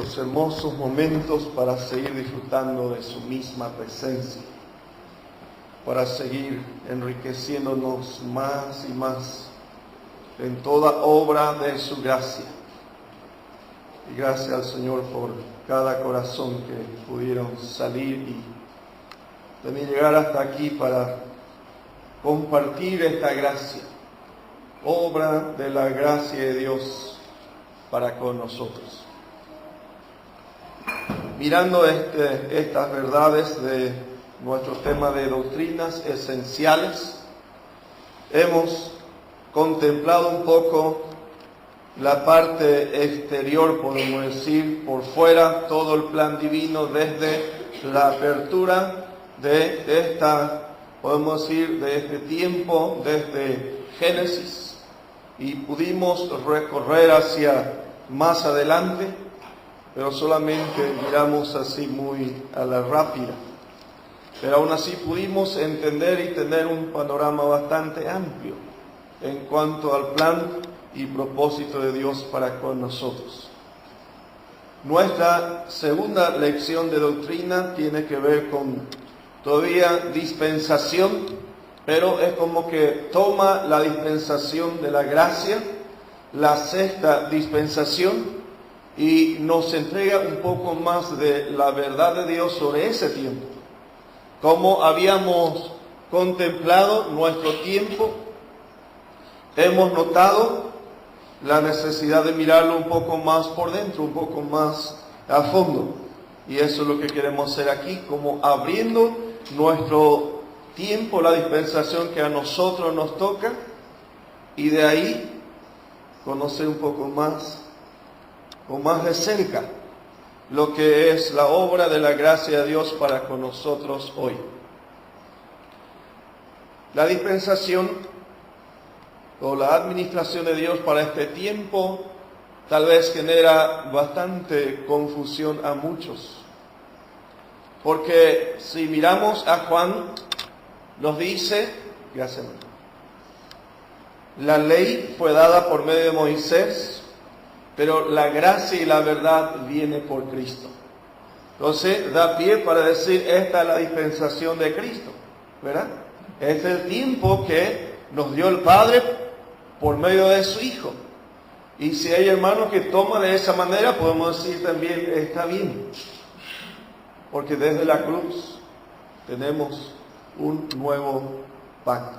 estos hermosos momentos para seguir disfrutando de su misma presencia, para seguir enriqueciéndonos más y más en toda obra de su gracia. Y gracias al Señor por cada corazón que pudieron salir y también llegar hasta aquí para compartir esta gracia, obra de la gracia de Dios para con nosotros. Mirando estas verdades de nuestro tema de doctrinas esenciales, hemos contemplado un poco la parte exterior, podemos decir, por fuera, todo el plan divino desde la apertura de podemos decir, de este tiempo, desde Génesis, y pudimos recorrer hacia más adelante, pero solamente miramos así muy a la rápida. Pero aún así pudimos entender y tener un panorama bastante amplio en cuanto al plan y propósito de Dios para con nosotros. Nuestra segunda lección de doctrina tiene que ver con todavía dispensación, pero es como que toma la dispensación de la gracia, la sexta dispensación, y nos entrega un poco más de la verdad de Dios sobre ese tiempo. Como habíamos contemplado nuestro tiempo, hemos notado la necesidad de mirarlo un poco más por dentro, un poco más a fondo. Y eso es lo que queremos hacer aquí, como abriendo nuestro tiempo, la dispensación que a nosotros nos toca, y de ahí conocer un poco más o más de cerca lo que es la obra de la gracia de Dios para con nosotros hoy. La dispensación o la administración de Dios para este tiempo tal vez genera bastante confusión a muchos. Porque si miramos a Juan, nos dice, gracias, la ley fue dada por medio de Moisés, pero la gracia y la verdad viene por Cristo. Entonces da pie para decir, esta es la dispensación de Cristo, ¿verdad? Es el tiempo que nos dio el Padre por medio de su Hijo. Y si hay hermanos que toman de esa manera, podemos decir también, está bien. Porque desde la cruz tenemos un nuevo pacto,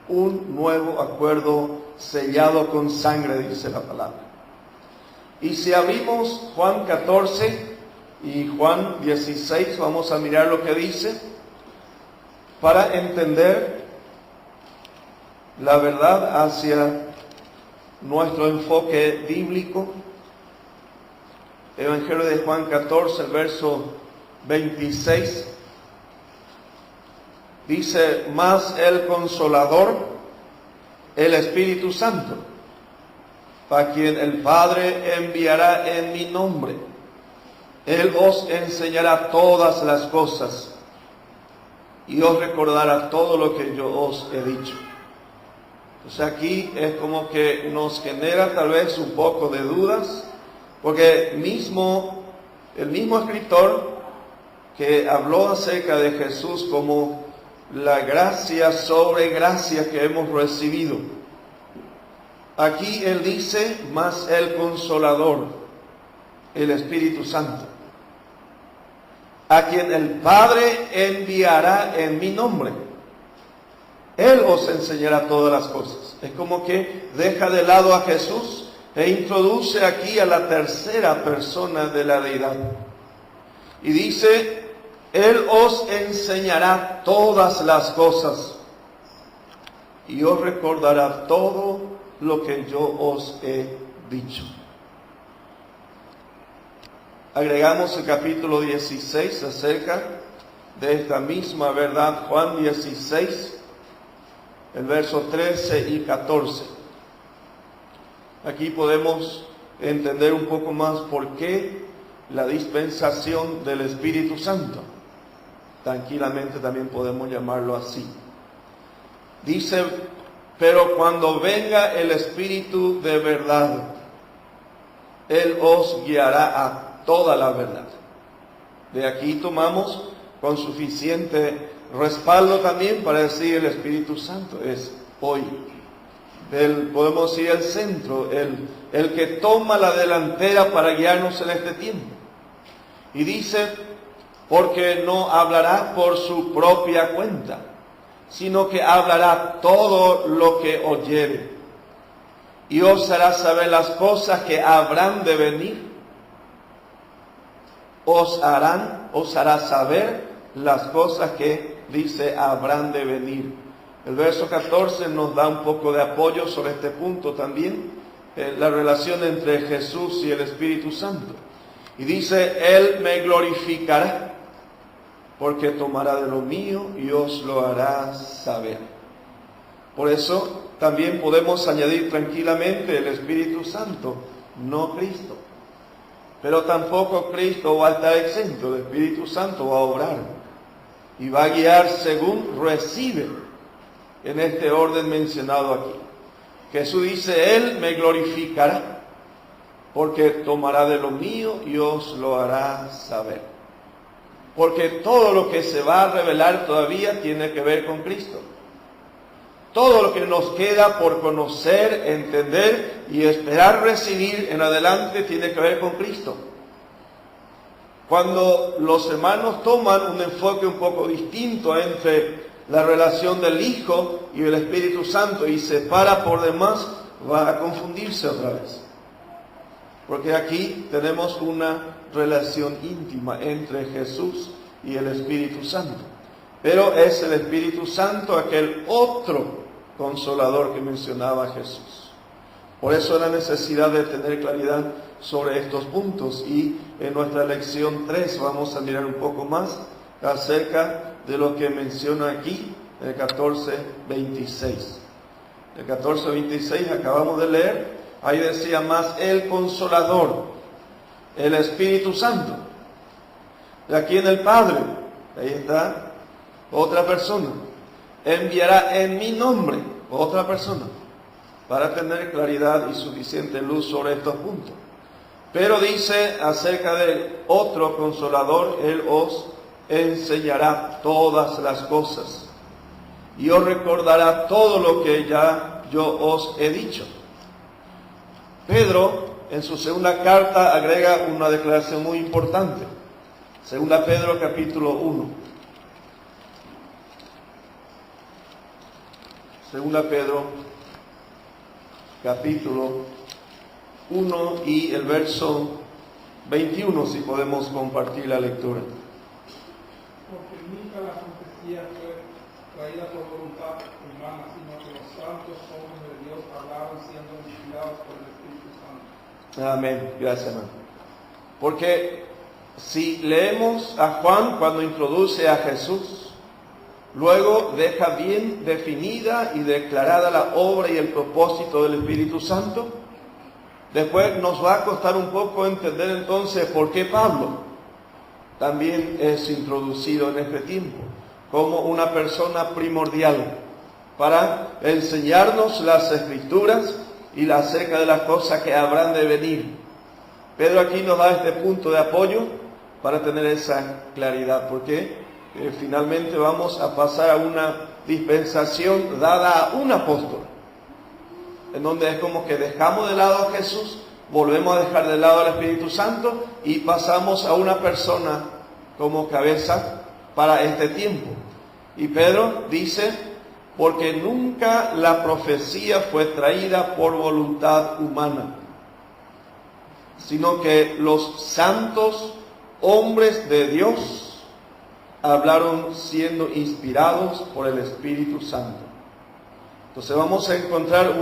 un nuevo acuerdo sellado con sangre, dice la palabra. Y si abrimos Juan 14 y Juan 16, vamos a mirar lo que dice, para entender la verdad hacia nuestro enfoque bíblico. Evangelio de Juan 14, el verso 26, dice, mas el Consolador, el Espíritu Santo, a quien el Padre enviará en mi nombre, Él os enseñará todas las cosas y os recordará todo lo que yo os he dicho. Entonces aquí es como que nos genera tal vez un poco de dudas, porque el mismo escritor que habló acerca de Jesús como la gracia sobre gracia que hemos recibido, aquí él dice, más el Consolador, el Espíritu Santo, a quien el Padre enviará en mi nombre. Él os enseñará todas las cosas. Es como que deja de lado a Jesús e introduce aquí a la tercera persona de la deidad. Y dice, Él os enseñará todas las cosas y os recordará todo lo que yo os he dicho. Agregamos el capítulo 16 acerca de esta misma verdad, Juan 16, el verso 13 y 14. Aquí podemos entender un poco más por qué la dispensación del Espíritu Santo. Tranquilamente también podemos llamarlo así. Dice, pero cuando venga el Espíritu de verdad, Él os guiará a toda la verdad. De aquí tomamos con suficiente respaldo también para decir el Espíritu Santo es hoy. Podemos decir el centro, el que toma la delantera para guiarnos en este tiempo. Y dice, porque no hablará por su propia cuenta, sino que hablará todo lo que oyere, y os hará saber las cosas que habrán de venir. Os hará saber las cosas que, dice, habrán de venir. El verso 14 nos da un poco de apoyo sobre este punto también, la relación entre Jesús y el Espíritu Santo. Y dice, Él me glorificará, porque tomará de lo mío y os lo hará saber. Por eso también podemos añadir tranquilamente el Espíritu Santo, no Cristo. Pero tampoco Cristo va a estar exento, el Espíritu Santo va a obrar y va a guiar según recibe en este orden mencionado aquí. Jesús dice, Él me glorificará, porque tomará de lo mío y os lo hará saber. Porque todo lo que se va a revelar todavía tiene que ver con Cristo. Todo lo que nos queda por conocer, entender y esperar recibir en adelante tiene que ver con Cristo. Cuando los hermanos toman un enfoque un poco distinto entre la relación del Hijo y el Espíritu Santo y separa por demás, va a confundirse otra vez. Porque aquí tenemos una relación íntima entre Jesús y el Espíritu Santo. Pero es el Espíritu Santo aquel otro consolador que mencionaba Jesús. Por eso la necesidad de tener claridad sobre estos puntos. Y en nuestra lección 3 vamos a mirar un poco más acerca de lo que menciona aquí, el 14:26. El 14:26 acabamos de leer, ahí decía más el Consolador, el Espíritu Santo. Y aquí en el Padre, ahí está otra persona, enviará en mi nombre otra persona, para tener claridad y suficiente luz sobre estos puntos. Pero dice acerca del otro Consolador, Él os enseñará todas las cosas y os recordará todo lo que ya yo os he dicho. Pedro en su segunda carta agrega una declaración muy importante. Segunda Pedro capítulo 1. Segunda Pedro capítulo 1 y el verso 21, si podemos compartir la lectura. Porque nunca la profecía fue traída por voluntad humana, sino que los santos hombres de Dios hablaron siendo inspirados por el Espíritu Santo. Amén. Gracias, hermano. Porque si leemos a Juan cuando introduce a Jesús, luego deja bien definida y declarada la obra y el propósito del Espíritu Santo. Después nos va a costar un poco entender entonces por qué Pablo también es introducido en este tiempo como una persona primordial para enseñarnos las Escrituras y acerca de las cosas que habrán de venir. Pedro aquí nos da este punto de apoyo para tener esa claridad, porque finalmente vamos a pasar a una dispensación dada a un apóstol, en donde es como que dejamos de lado a Jesús, volvemos a dejar de lado al Espíritu Santo y pasamos a una persona como cabeza para este tiempo. Y Pedro dice, porque nunca la profecía fue traída por voluntad humana, sino que los santos hombres de Dios hablaron siendo inspirados por el Espíritu Santo. Entonces vamos a encontrar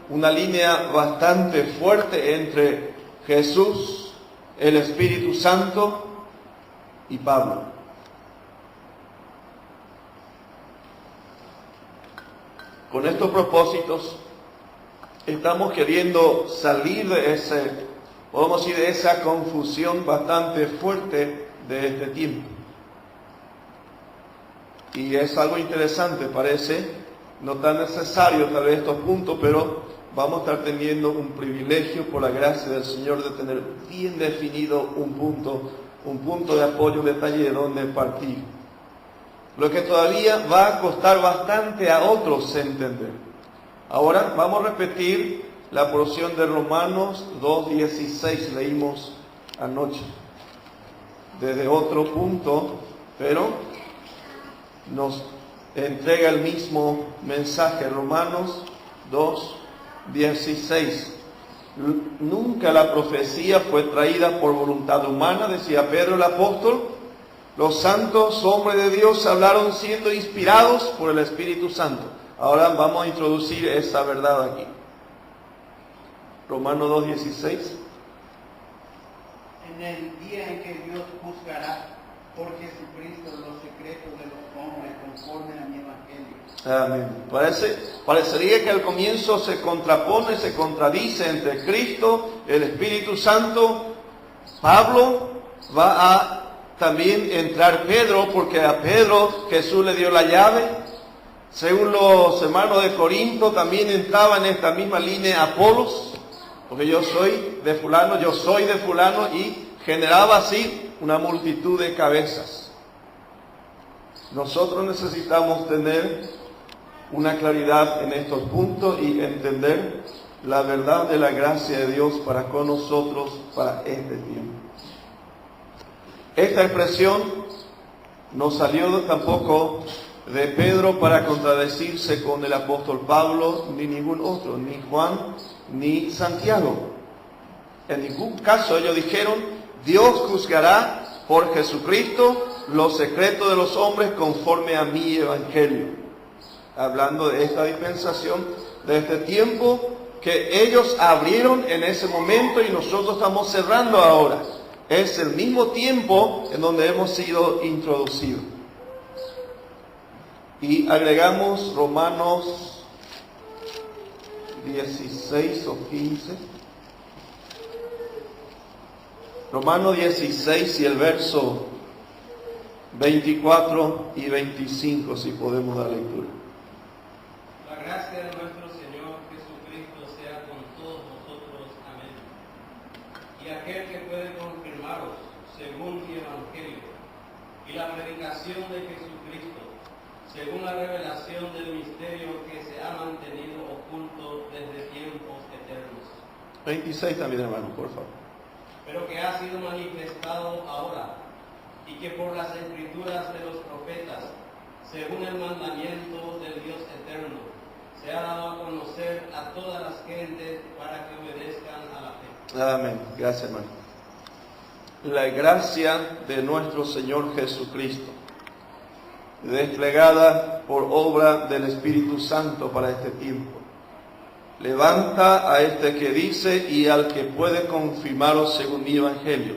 una línea bastante fuerte entre Jesús, el Espíritu Santo y Pablo. Con estos propósitos estamos queriendo salir de podemos decir, de esa confusión bastante fuerte de este tiempo. Y es algo interesante, parece, no tan necesario tal vez estos puntos, pero vamos a estar teniendo un privilegio por la gracia del Señor de tener bien definido un punto de apoyo, un detalle de donde partir. Lo que todavía va a costar bastante a otros entender. Ahora vamos a repetir la porción de Romanos 2:16, leímos anoche, desde otro punto, pero nos entrega el mismo mensaje. Romanos 2:16. Nunca la profecía fue traída por voluntad humana, decía Pedro el apóstol. Los santos hombres de Dios hablaron siendo inspirados por el Espíritu Santo. Ahora vamos a introducir esa verdad aquí. Romanos 2:16. En el día en que Dios juzgará por Jesucristo los secretos de los hombres conforme a mi evangelio. Amén. Parecería que al comienzo se contrapone, se contradice entre Cristo, el Espíritu Santo. Pablo va a también entrar Pedro, porque a Pedro Jesús le dio la llave. Según los hermanos de Corinto, también entraba en esta misma línea Apolos, porque yo soy de fulano, y generaba así una multitud de cabezas. Nosotros necesitamos tener una claridad en estos puntos y entender la verdad de la gracia de Dios para con nosotros para este tiempo. Esta expresión no salió tampoco de Pedro para contradecirse con el apóstol Pablo, ni ningún otro, ni Juan, ni Santiago. En ningún caso ellos dijeron, Dios juzgará por Jesucristo los secretos de los hombres conforme a mi evangelio. Hablando de esta dispensación, de este tiempo que ellos abrieron en ese momento y nosotros estamos cerrando ahora. Es el mismo tiempo en donde hemos sido introducidos. Y agregamos Romanos 16 o 15. Romanos 16 y el verso 24 y 25, si podemos dar lectura. La gracia de nuestro Señor Jesucristo sea con todos nosotros. Amén. Y aquel que puede confirmaros según mi evangelio y la predicación de Jesucristo, según la revelación del misterio que se ha mantenido oculto desde tiempos eternos. 26 también, hermano, por favor. Pero que ha sido manifestado ahora, y que por las escrituras de los profetas, según el mandamiento del Dios eterno, se ha dado a conocer a todas las gentes para que obedezcan a la fe. Amén. Gracias, hermano. La gracia de nuestro Señor Jesucristo, desplegada por obra del Espíritu Santo para este tiempo, levanta a este que dice y al que puede confirmaros según mi evangelio.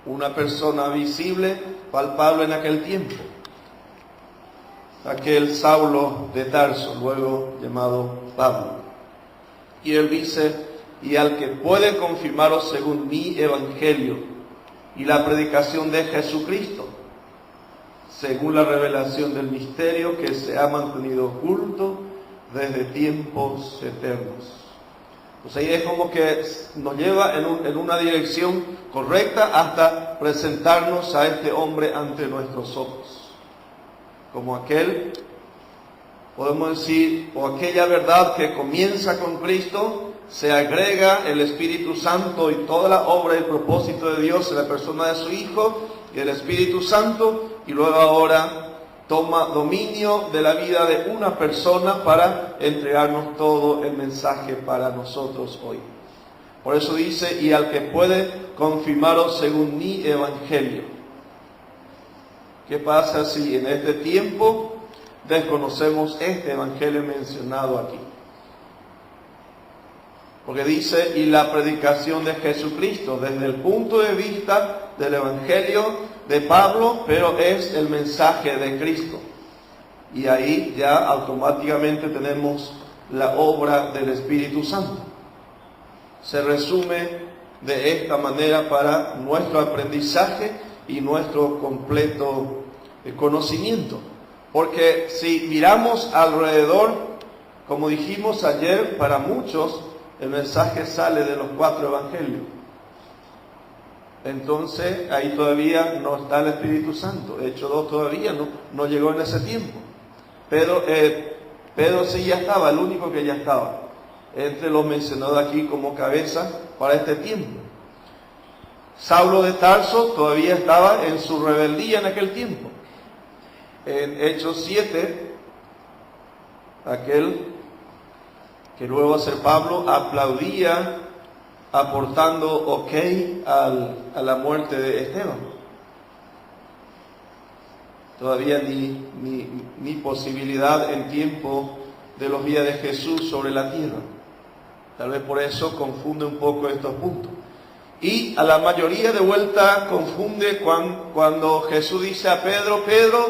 Una persona visible, palpable en aquel tiempo. Aquel Saulo de Tarso, luego llamado Pablo. Y él dice, y al que puede confirmaros según mi evangelio y la predicación de Jesucristo, según la revelación del misterio que se ha mantenido oculto desde tiempos eternos. Pues ahí es como que nos lleva en una dirección correcta hasta presentarnos a este hombre ante nuestros ojos. Como aquel, podemos decir, o aquella verdad que comienza con Cristo, se agrega el Espíritu Santo y toda la obra y el propósito de Dios en la persona de su Hijo y el Espíritu Santo, y luego ahora toma dominio de la vida de una persona para entregarnos todo el mensaje para nosotros hoy. Por eso dice, y al que puede confirmaros según mi evangelio. ¿Qué pasa si en este tiempo desconocemos este evangelio mencionado aquí? Porque dice, y la predicación de Jesucristo, desde el punto de vista del evangelio de Pablo, pero es el mensaje de Cristo. Y ahí ya automáticamente tenemos la obra del Espíritu Santo. Se resume de esta manera para nuestro aprendizaje y nuestro completo conocimiento. Porque si miramos alrededor, como dijimos ayer, para muchos el mensaje sale de los 4 evangelios. Entonces ahí todavía no está el Espíritu Santo. Hechos 2 todavía no llegó en ese tiempo. Pedro sí ya estaba, el único que ya estaba entre los mencionados aquí como cabeza para este tiempo. Saulo de Tarso todavía estaba en su rebeldía en aquel tiempo. En Hechos 7, aquel que luego va a ser Pablo aplaudía aportando ok a la muerte de Esteban. Todavía ni posibilidad en tiempo de los días de Jesús sobre la tierra. Tal vez por eso confunde un poco estos puntos. Y a la mayoría de vuelta confunde cuando Jesús dice a Pedro, Pedro,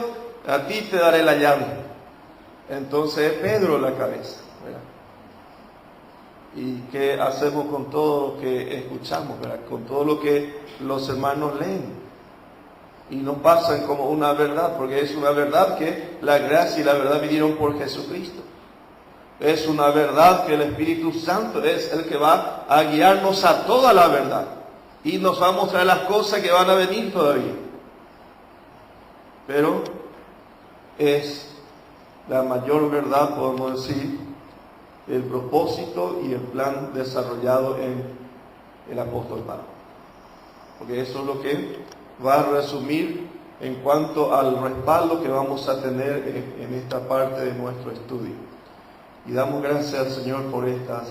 a ti te daré la llave. Entonces Pedro la cabeza, ¿verdad? ¿Y qué hacemos con todo lo que escuchamos, ¿verdad? Con todo lo que los hermanos leen? Y nos pasan como una verdad, porque es una verdad que la gracia y la verdad vinieron por Jesucristo. Es una verdad que el Espíritu Santo es el que va a guiarnos a toda la verdad. Y nos va a mostrar las cosas que van a venir todavía. Pero es la mayor verdad, podemos decir, el propósito y el plan desarrollado en el apóstol Pablo. Porque eso es lo que va a resumir en cuanto al respaldo que vamos a tener en esta parte de nuestro estudio. Y damos gracias al Señor por esta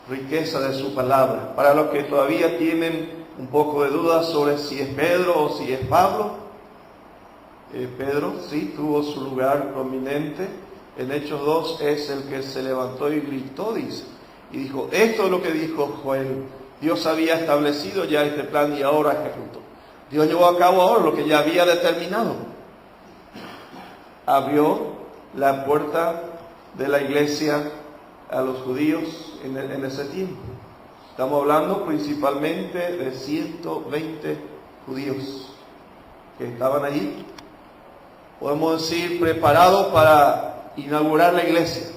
riqueza de su palabra. Para los que todavía tienen un poco de dudas sobre si es Pedro o si es Pablo, Pedro sí tuvo su lugar prominente. En Hechos 2 es el que se levantó y gritó, dice, y dijo, esto es lo que dijo Joel. Dios había establecido ya este plan y ahora ejecutó. Dios llevó a cabo ahora lo que ya había determinado. Abrió la puerta de la iglesia a los judíos en ese tiempo. Estamos hablando principalmente de 120 judíos que estaban allí, podemos decir, preparados para inaugurar la iglesia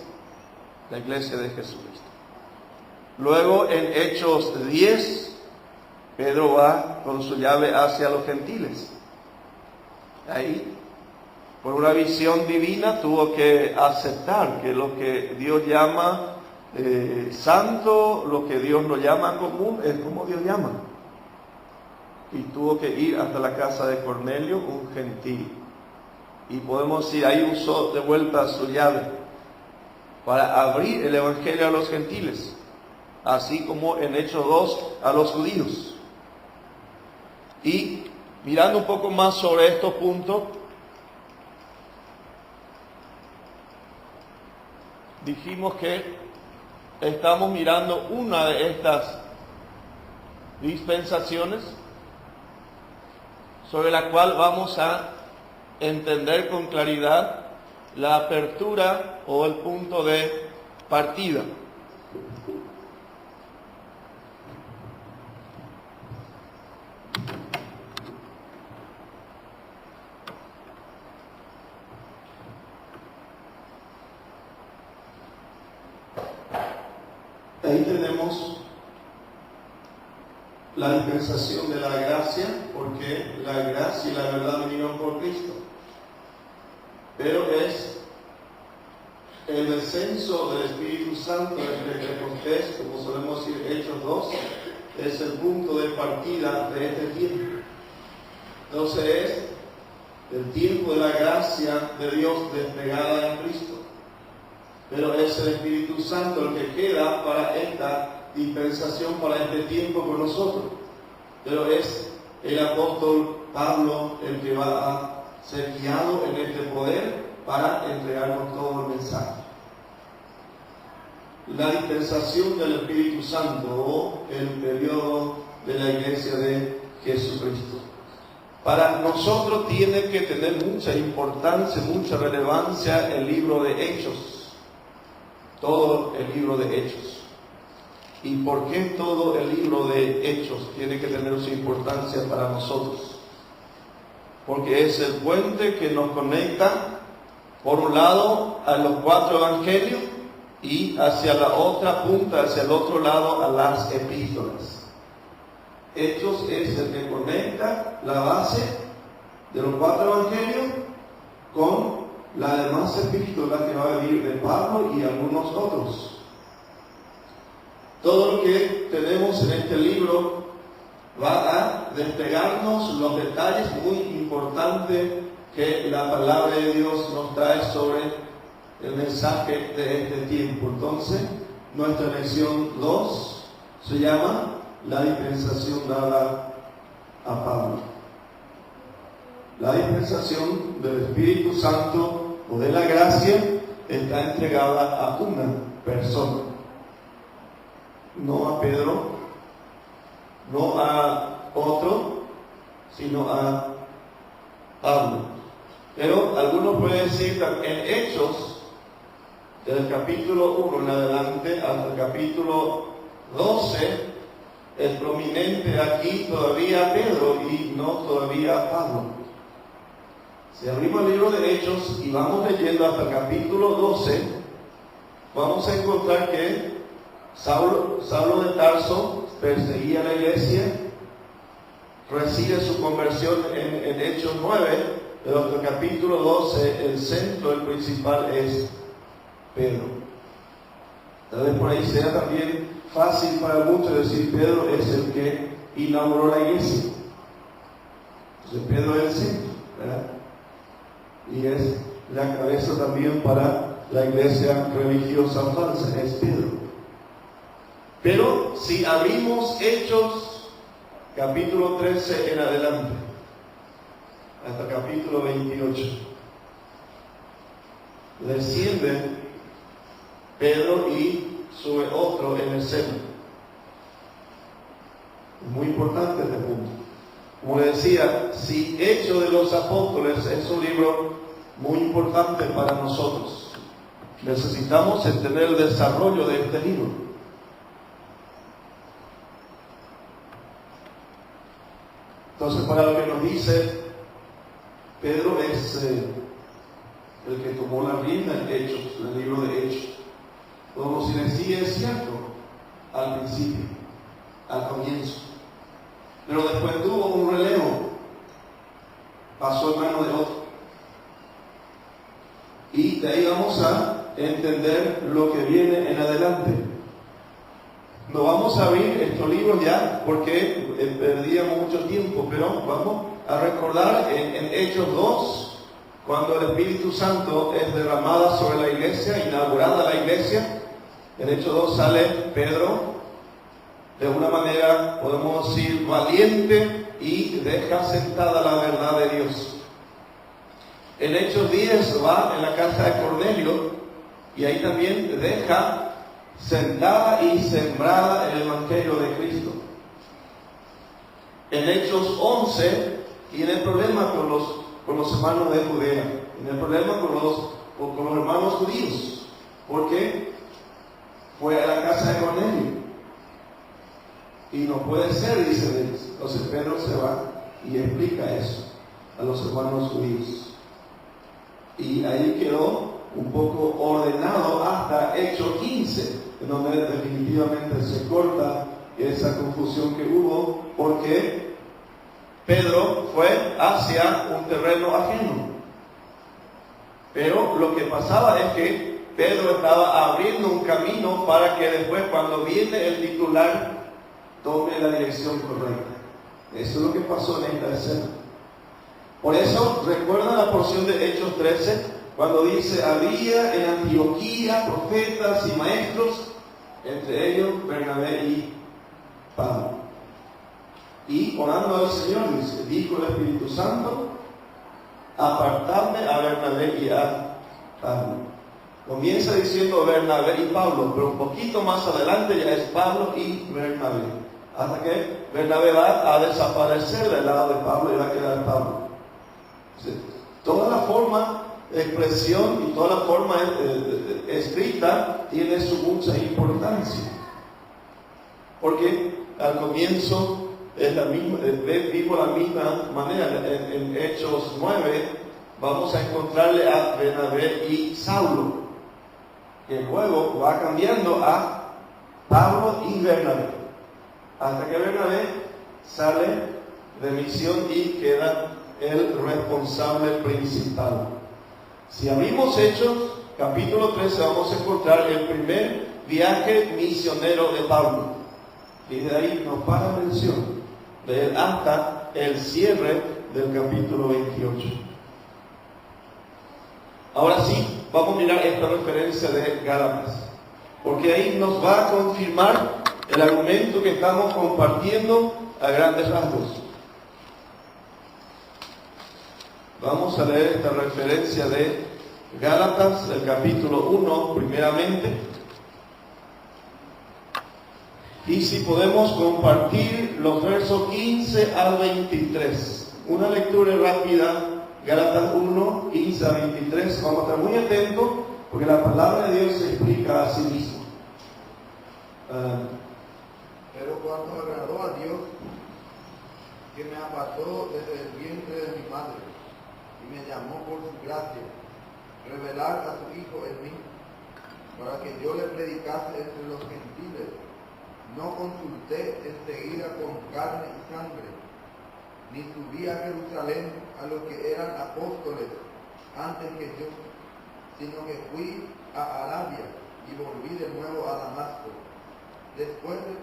de Jesucristo. Luego en Hechos 10, Pedro va con su llave hacia los gentiles. Ahí, por una visión divina, tuvo que aceptar que lo que Dios llama santo, lo que Dios lo llama común, es como Dios llama. Y tuvo que ir hasta la casa de Cornelio, un gentil. Y podemos decir, ahí usó de vuelta su llave para abrir el evangelio a los gentiles, así como en Hechos 2 a los judíos. Y mirando un poco más sobre estos puntos, dijimos que estamos mirando una de estas dispensaciones sobre la cual vamos a entender con claridad la apertura o el punto de partida. Ahí tenemos la dispensación de la gracia, porque la gracia y la verdad vinieron por Cristo. Pero es el descenso del Espíritu Santo en Pentecostés, como solemos decir Hechos 2, es el punto de partida de este tiempo. Entonces es el tiempo de la gracia de Dios desplegada en Cristo. Pero es el Espíritu Santo el que queda para esta dispensación, para este tiempo con nosotros. Pero es el apóstol Pablo el que va a ser guiado en este poder para entregarnos todo el mensaje. La dispensación del Espíritu Santo o el periodo de la iglesia de Jesucristo. Para nosotros tiene que tener mucha importancia, mucha relevancia el libro de Hechos. Todo el libro de Hechos. ¿Y por qué todo el libro de Hechos tiene que tener su importancia para nosotros? Porque es el puente que nos conecta, por un lado, a los 4 evangelios y hacia la otra punta, hacia el otro lado, a las epístolas. Hechos es el que conecta la base de los 4 evangelios con las demás epístolas que va a venir de Pablo y algunos otros. Todo lo que tenemos en este libro va a desplegarnos los detalles muy importantes que la palabra de Dios nos trae sobre el mensaje de este tiempo. Entonces, nuestra lección 2 se llama la dispensación dada a Pablo. La dispensación del Espíritu Santo o de la gracia está entregada a una persona, no a Pedro, no a otro, sino a Pablo. Pero algunos pueden decir que en Hechos, del capítulo 1 en adelante hasta el capítulo 12, es prominente aquí todavía Pedro y no todavía Pablo. Si abrimos el libro de Hechos y vamos leyendo hasta el capítulo 12, vamos a encontrar que Saulo de Tarso perseguía a la iglesia, recibe su conversión en Hechos 9, pero hasta el capítulo 12 el centro, el principal es Pedro. Tal vez por ahí sea también fácil para muchos decir Pedro es el que inauguró la iglesia. Entonces Pedro es el centro, ¿verdad? Y es la cabeza también para la iglesia religiosa falsa, es Pedro. Pero si abrimos Hechos capítulo 13 en adelante hasta capítulo 28, desciende Pedro y sube otro en el centro. Muy importante este punto. Como le decía, si Hechos de los Apóstoles es un libro muy importante para nosotros, necesitamos entender el desarrollo de este libro. Entonces, para lo que nos dice Pedro es el que tomó la rienda en Hechos, el libro de Hechos. Podemos decir, sí es cierto al principio, al comienzo, pero después tuvo un relevo, pasó en manos de otro. Y de ahí vamos a entender lo que viene en adelante. No vamos a abrir estos libros ya porque perdíamos mucho tiempo, pero vamos a recordar en Hechos 2, cuando el Espíritu Santo es derramada sobre la iglesia, inaugurada la iglesia. En Hechos 2 sale Pedro, de una manera, podemos decir, valiente, y deja sentada la verdad de Dios. En Hechos 10 va en la casa de Cornelio, y ahí también deja sentada y sembrada el Evangelio de Cristo. En Hechos 11 tiene problemas con los hermanos de Judea, tiene problemas con los hermanos judíos, porque fue a la casa de Cornelio y no puede ser, dicen ellos. Entonces Pedro se va y explica eso a los hermanos judíos, y ahí quedó un poco ordenado hasta Hechos 15, en donde definitivamente se corta esa confusión que hubo, porque Pedro fue hacia un terreno ajeno. Pero lo que pasaba es que Pedro estaba abriendo un camino para que después, cuando viene el titular, tome la dirección correcta. Eso es lo que pasó en esta escena. Por eso, recuerda la porción de Hechos 13, cuando dice, había en Antioquía profetas y maestros, entre ellos Bernabé y Pablo. Y orando al Señor, dijo el Espíritu Santo, apartadme a Bernabé y a Pablo. Comienza diciendo Bernabé y Pablo, pero un poquito más adelante ya es Pablo y Bernabé, hasta que Bernabé va a desaparecer del lado de Pablo y va a quedar Pablo. Toda la forma de expresión y toda la forma escrita tiene su mucha importancia, porque al comienzo es la misma, vivo la misma manera. En Hechos 9 vamos a encontrarle a Bernabé y Saulo. que luego va cambiando a Pablo y Bernabé, hasta que Bernabé sale de misión y queda el responsable principal. Si abrimos Hechos, capítulo 13, vamos a encontrar el primer viaje misionero de Pablo. Y de ahí no para mención de él hasta el cierre del capítulo 28. Ahora sí, vamos a mirar esta referencia de Gálatas, porque ahí nos va a confirmar el argumento que estamos compartiendo a grandes rasgos. Vamos a leer esta referencia de Gálatas, del capítulo 1, primeramente. Y si podemos compartir los versos 15 al 23. Una lectura rápida, Gálatas 1, 15 a 23. Vamos a estar muy atentos, porque la palabra de Dios se explica a sí misma. Pero cuando agradó a Dios, que me apartó desde el vientre de mi madre, y me llamó por su gracia, revelar a su Hijo en mí, para que yo le predicase entre los gentiles, no consulté enseguida con carne y sangre, ni subí a Jerusalén a los que eran apóstoles antes que yo, sino que fui a Arabia y volví de nuevo a Damasco. Después de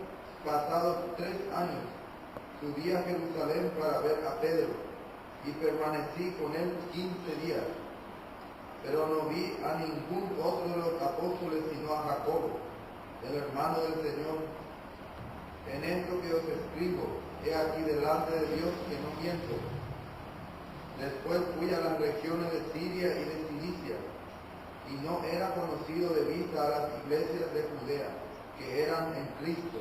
pasados 3 años, subí a Jerusalén para ver a Pedro, y permanecí con él 15 días. Pero no vi a ningún otro de los apóstoles sino a Jacobo, el hermano del Señor. En esto que os escribo, he aquí delante de Dios que no miento. Después fui a las regiones de Siria y de Cilicia, y no era conocido de vista a las iglesias de Judea, que eran en Cristo.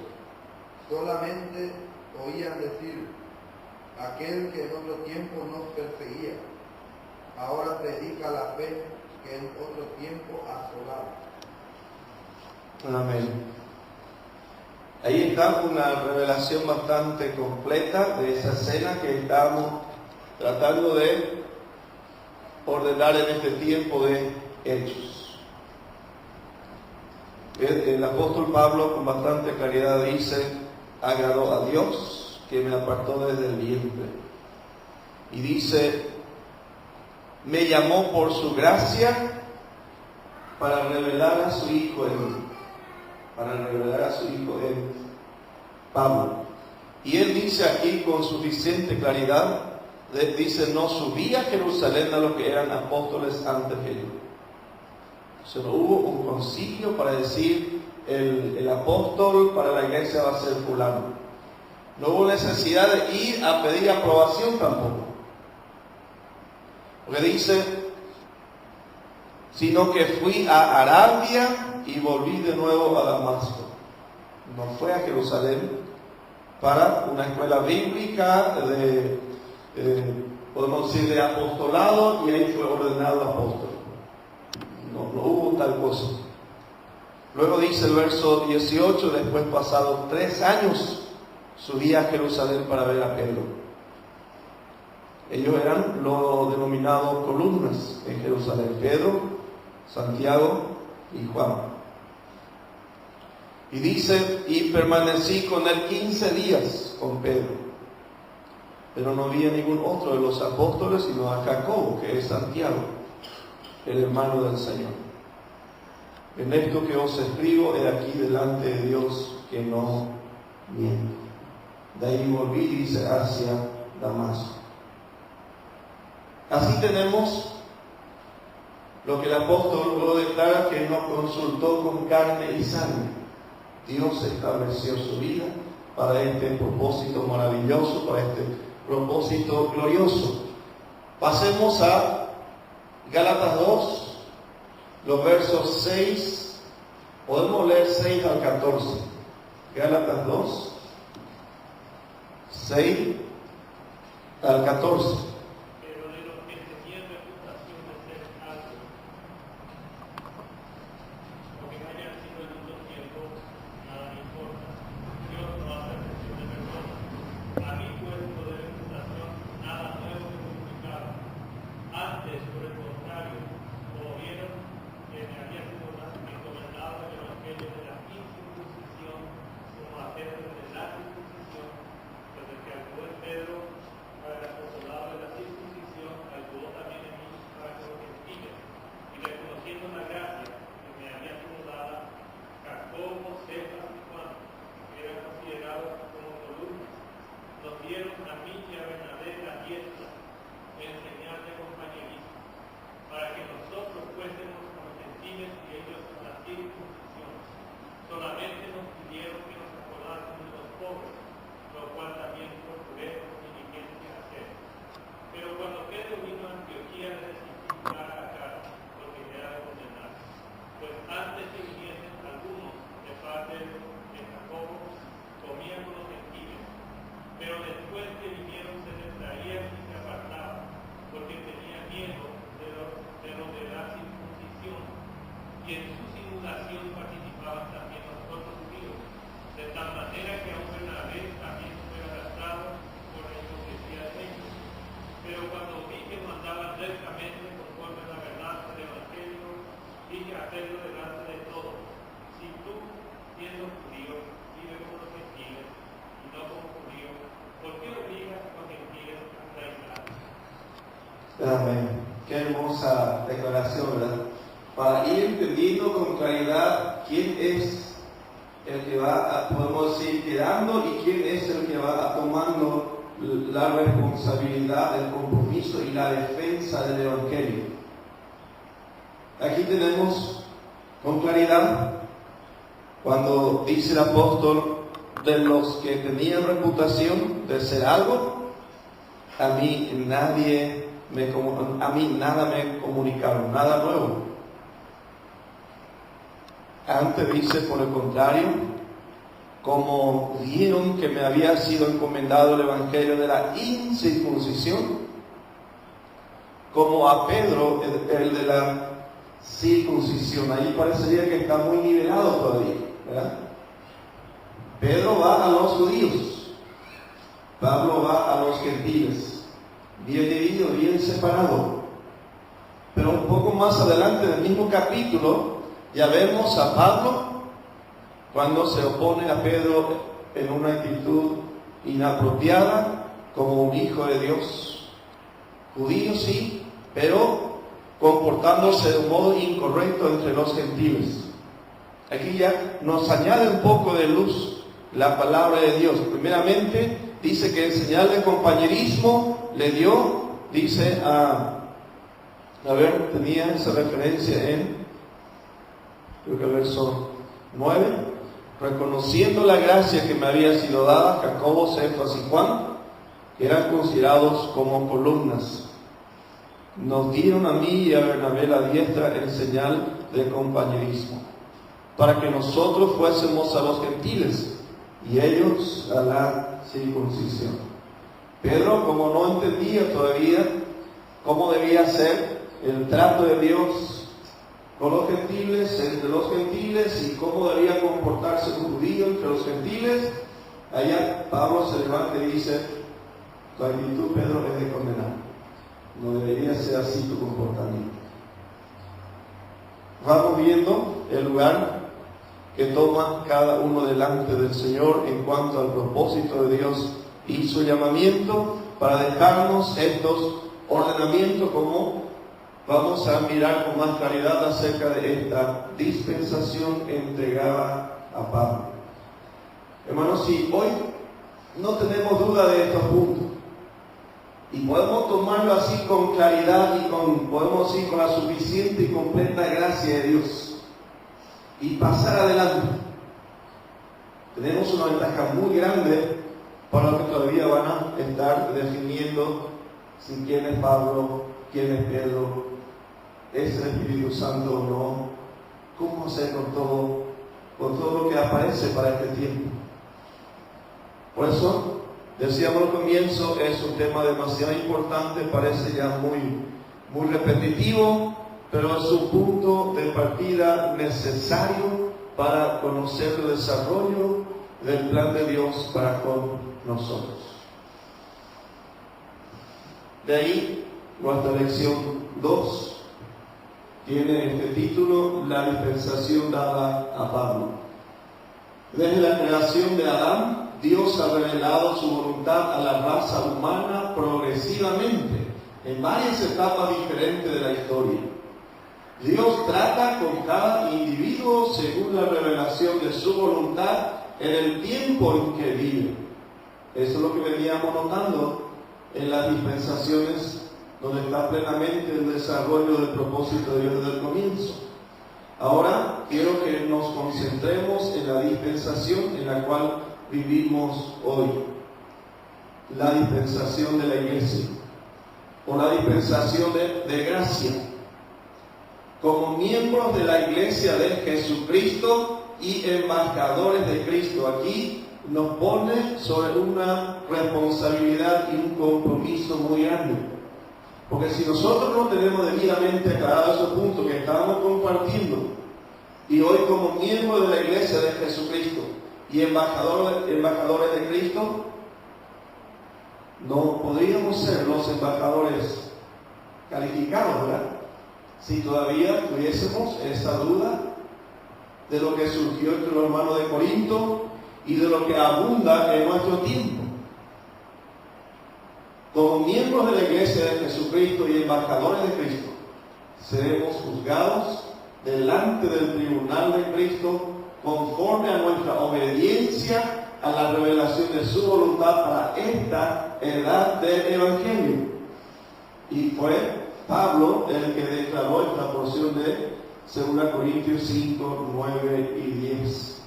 Solamente oían decir: aquel que en otro tiempo nos perseguía, ahora predica la fe que en otro tiempo asolaba. Amén. Ahí está una revelación bastante completa de esa escena que estamos tratando de ordenar en este tiempo de Hechos. El apóstol Pablo con bastante claridad dice: agradó a Dios que me apartó desde el vientre. Y dice: me llamó por su gracia para revelar a su Hijo en mí. Para revelar a su Hijo en Pablo. Y él dice aquí con suficiente claridad, dice: no subí a Jerusalén a los que eran apóstoles antes que yo. O sea, no hubo un concilio para decir el apóstol para la iglesia va a ser fulano. No hubo necesidad de ir a pedir aprobación tampoco. Porque dice: sino que fui a Arabia y volví de nuevo a Damasco. No fue a Jerusalén para una escuela bíblica podemos decir, de apostolado, y ahí fue ordenado apóstol. No hubo tal cosa. Luego dice el verso 18: después pasados 3 años, subí a Jerusalén para ver a Pedro. Ellos eran lo denominados columnas en Jerusalén: Pedro, Santiago y Juan. Y dice: y permanecí con él 15 días con Pedro, pero no vi a ningún otro de los apóstoles sino a Jacobo, que es Santiago, el hermano del Señor. En esto que os escribo, he aquí delante de Dios que no miente. De ahí volví, dice, hacia Damasco. Así tenemos lo que el apóstol luego declara, que no consultó con carne y sangre. Dios estableció su vida para este propósito maravilloso, para este propósito glorioso. Pasemos a Gálatas 2, los versos 6, podemos leer 6 al 14. Gálatas 2, 6 al 14. Amén. Qué hermosa declaración, ¿verdad? Para ir entendiendo con claridad quién es el que va, podemos decir, quedando y quién es el que va tomando la responsabilidad, el compromiso y la defensa del Evangelio. Aquí tenemos con claridad cuando dice el apóstol de los que tenían reputación de ser algo, a mí nada me comunicaron, nada nuevo. Antes dice, por el contrario, como vieron que me había sido encomendado el evangelio de la incircuncisión, como a Pedro el de la circuncisión. Ahí parecería que está muy nivelado todavía, ¿verdad? Pedro va a los judíos, Pablo va a los gentiles, bien dividido, bien separado. Pero un poco más adelante, en el mismo capítulo, ya vemos a Pablo cuando se opone a Pedro en una actitud inapropiada como un hijo de Dios. Judío sí, pero comportándose de un modo incorrecto entre los gentiles. Aquí ya nos añade un poco de luz la palabra de Dios. Primeramente dice que en señal de compañerismo le dio, dice tenía esa referencia en, creo que el verso 9, reconociendo la gracia que me había sido dada, Jacobo, Cefas y Juan, que eran considerados como columnas, nos dieron a mí y a Bernabé la diestra en señal de compañerismo, para que nosotros fuésemos a los gentiles y ellos a la circuncisión. Pedro, como no entendía todavía cómo debía ser el trato de Dios con los gentiles, entre los gentiles, y cómo debía comportarse un judío entre los gentiles, allá Pablo se levanta y dice, tu actitud, Pedro, es de condenar. No debería ser así tu comportamiento. Vamos viendo el lugar que toma cada uno delante del Señor en cuanto al propósito de Dios y su llamamiento para dejarnos estos ordenamientos, como vamos a mirar con más claridad acerca de esta dispensación entregada a Pablo. Hermanos, si hoy no tenemos duda de estos puntos y podemos tomarlo así con claridad y podemos ir con la suficiente y completa gracia de Dios y pasar adelante, tenemos una ventaja muy grande para los que todavía van a estar definiendo si quién es Pablo, quién es Pedro, es el Espíritu Santo o no, cómo hacer con todo lo que aparece para este tiempo. Por eso, decíamos al comienzo, es un tema demasiado importante, parece ya muy repetitivo, pero es un punto de partida necesario para conocer el desarrollo del plan de Dios para con nosotros. De ahí, nuestra lección 2 tiene este título, la dispensación dada a Pablo. Desde la creación de Adán, Dios ha revelado su voluntad a la raza humana progresivamente, en varias etapas diferentes de la historia. Dios trata con cada individuo según la revelación de su voluntad en el tiempo en que vive. Eso es lo que veníamos notando en las dispensaciones, donde está plenamente el desarrollo del propósito de Dios desde el comienzo. Ahora quiero que nos concentremos en la dispensación en la cual vivimos hoy, la dispensación de la iglesia, o la dispensación de gracia. Como miembros de la iglesia de Jesucristo y embajadores de Cristo, aquí nos pone sobre una responsabilidad y un compromiso muy grande. Porque si nosotros no tenemos debidamente aclarado esos puntos que estábamos compartiendo, y hoy como miembros de la iglesia de Jesucristo y embajadores de Cristo, no podríamos ser los embajadores calificados, ¿verdad? Si todavía tuviésemos esa duda de lo que surgió entre los hermanos de Corinto y de lo que abunda en nuestro tiempo. como miembros de la iglesia de Jesucristo y embajadores de Cristo, seremos juzgados delante del tribunal de Cristo conforme a nuestra obediencia a la revelación de su voluntad para esta edad del Evangelio. Y fue Pablo el que declaró esta porción de 2 Corintios 5, 9 y 10.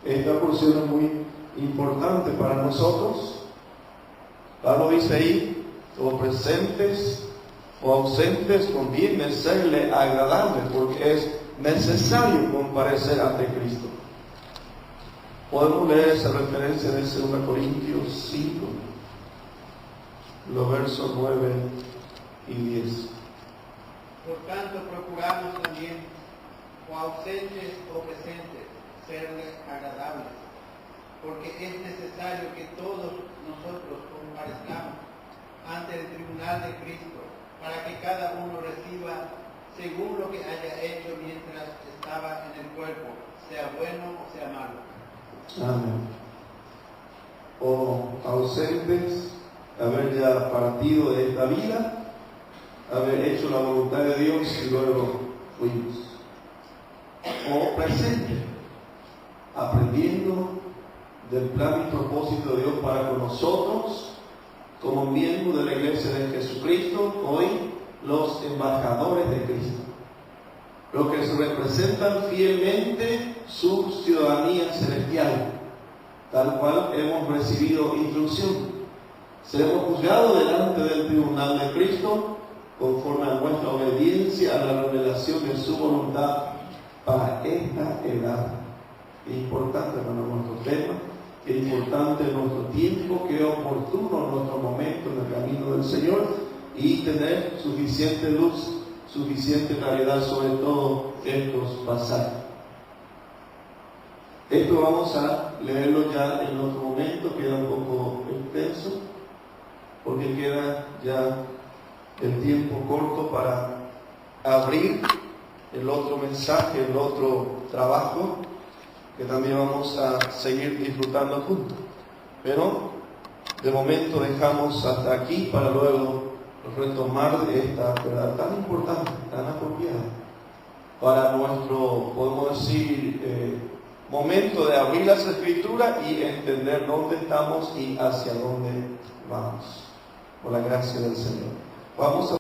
Esta porción es muy importante para nosotros. Pablo dice ahí, o presentes o ausentes, conviene serle agradable, porque es necesario comparecer ante Cristo. Podemos leer esa referencia de 2 Corintios 5, los versos 9 y 10. Por tanto, procuramos también, o ausentes o presentes, serle agradables, porque es necesario que todos nosotros comparezcamos ante el tribunal de Cristo, para que cada uno reciba según lo que haya hecho mientras estaba en el cuerpo, sea bueno o sea malo. Amén. O ausentes, haber ya partido de esta vida, haber hecho la voluntad de Dios y luego fuimos. O presentes, aprendiendo del plan y propósito de Dios para con nosotros, como miembros de la iglesia de Jesucristo, hoy los embajadores de Cristo, los que representan fielmente su ciudadanía celestial, tal cual hemos recibido instrucción. Seremos juzgados delante del tribunal de Cristo conforme a nuestra obediencia a la revelación de su voluntad para esta edad. Es importante para nuestro tema, es importante nuestro tiempo, que es oportuno nuestro momento en el camino del Señor, y tener suficiente luz, suficiente claridad sobre todos estos pasajes. Esto vamos a leerlo ya en otro momento, queda un poco extenso, porque queda ya el tiempo corto para abrir el otro mensaje, el otro trabajo, que también vamos a seguir disfrutando juntos. Pero de momento dejamos hasta aquí para luego retomar esta verdad tan importante, tan apropiada para nuestro, podemos decir, momento de abrir las Escrituras y entender dónde estamos y hacia dónde vamos, por la gracia del Señor. Vamos a